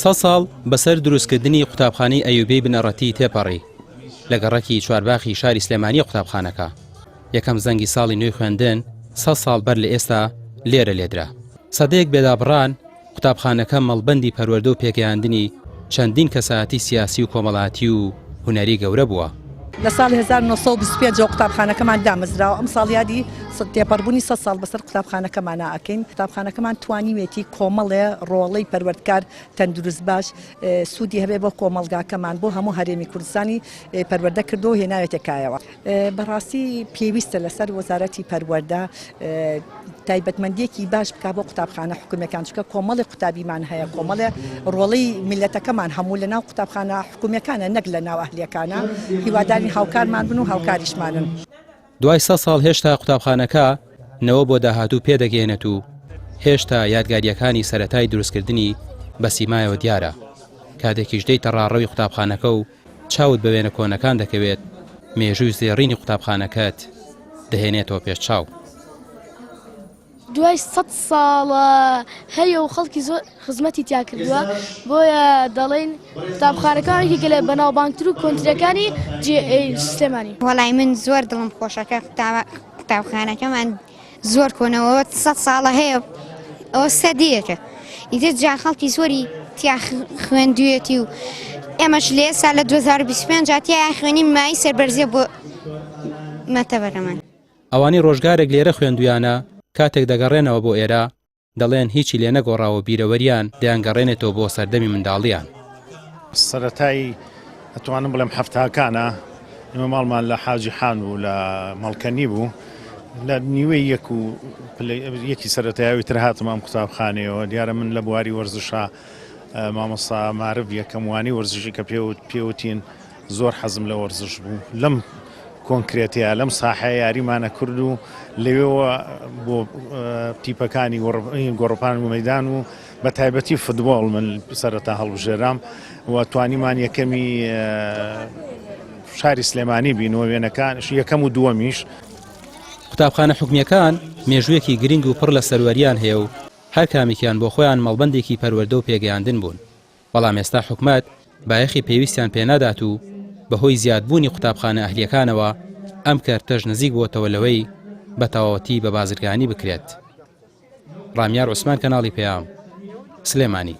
ساڵ بەسەر دروستکردنی قوتابخانەی ئەیوبی بنەڕەتی تێپەڕی لە گەڕەکی چوارباخی شاری سلێمانی قوتابخانەکە. یەکەم زەنگی ساڵی نوێی خوێندن 100 ساڵ بەر لە ئێستا لێرە لێدرا. سەدەیەک بێدابڕان قوتابخانەکە مەڵبەندی پەروەردە و پێگەیاندنی چەندین کەسایەتی سیاسی و کۆمەڵاتی و هونەری گەورە بووە. لە ساڵی 1925 قوتابخانەکەمان دامەزراوە. ئەم ساڵ یادی تێپەڕبوونی 100 ساڵ بەسەر قوتابخانەکەمان ئەکەین. قوتابخانەکەمان توانیوێتی کۆمەڵێ ڕۆڵەی پەروەردکار تەندروست باش سوودی هەبێ بۆ کۆمەلگاکەمان بۆ هەموو هەرێمی کوردستانی پەروەردە کردو و هێناوێتێکایەوە. بەڕاستی پێویستە لەسەر وەزارەتی پەروەردە تایبەتمەندیەکی باش بکا بۆ قوتابخانە حکوومیەکان، چونکە کۆمەڵی قوتابیمان هەیە، کۆمەڵێ ڕۆڵەی میلەتەکەمان هەموو لەناو قوتابخانە حکوومیەکانە نەک لەناو ئەهلیەکانە. هیواداری هاوکارمان بن و هاوکاریشمانن. دوای 100 ساڵ هێشتا قوتابخانەکە نەوە بۆ داهاتوو پێدەگەێنێت و هێشتا یادگاریەکانی سەرەتای دروستکردنی بە سیمایەوە دیارە. کاتێکیش دەیتە ڕاڕەوی قوتابخانەکە و چاوت بە وێنە کۆنەکان دەکەوێت، مێژووی زێڕینی قوتابخانەکەت دەهێنێتەوە پێش چاو. دوای 100 ساڵە هەیە و خەڵکی زۆر خزمەتی تیا کردووە، بۆیە دەڵێن قوتابخانەکانێکی گەلێ بەناوبانگتر و کۆنترەکانی سلێمانی. وەڵای من زۆر دڵم خۆشەکە قوتابخانەکەمان زۆر کۆنەوە 100 ساڵە هەیە، ئەوە سەدیەکە ئیتر جا خەڵکی زۆری تیا خوێندوێتی و ئێمەش لێ سا لە 2025 تیا خوێنی مای سەربەرزیە بۆ مەتەبەرەمان. ئەوانی ڕۆژگارێک لێرە خوێندویانە کاتێک دەگەڕێنەوە بۆ ئێرە دەڵێن هیچی لێ نەگۆڕاوە بیرەوەریان دەیانگەڕێنێتەوە بۆ سەردەمی منداڵیان. سەرەتایی ئەتوانم بڵێم هەفتاکانە ئێمە ماڵمان لە حاجی حان و لە مەڵکەنی بوو، لە نیوەی یەکی سەرەتایەوەی تر هاتم ئەم قوتابخانەیەوە. دیارە من لە بواری وەرزشە مامۆستا معرف یەکەم وانی وەرزشی کە پێوتین زۆر حەزم لە وەرزش بوو. لەم کۆنکرێتیە لەم ساحەیە یاریمانە کرد و لەوێەوە بۆ تیپەکانی گۆڕپان و مەیدان و بە تایبەتی فوتبۆڵ من سەرەتا هەڵبژێرام و توانیمان یەکەمی شاری سلێمانی بینەوە وێنەکان یەکەم و دووەمیش. قوتابخانە حکوومیەکان مێژوویەکی گرنگ و پڕ لە سەروەریان هەیە و هەر کامێکیان بۆ خۆیان مەڵبەندێکی پەروەردە و پێگەیاندن بوون. بەڵام ئێستا حکومەت بایەخی پێویستیان پێنادات و بەهۆی زیادبوونی قوتابخانە ئەهلیەکانەوە ئەم کارتەش نزیک بووەتەوە لەوەی بە تەواوەتی بە بازرگانی بکرێت. ڕامیار عوسمان، کەناڵی پێام، سلێمانی.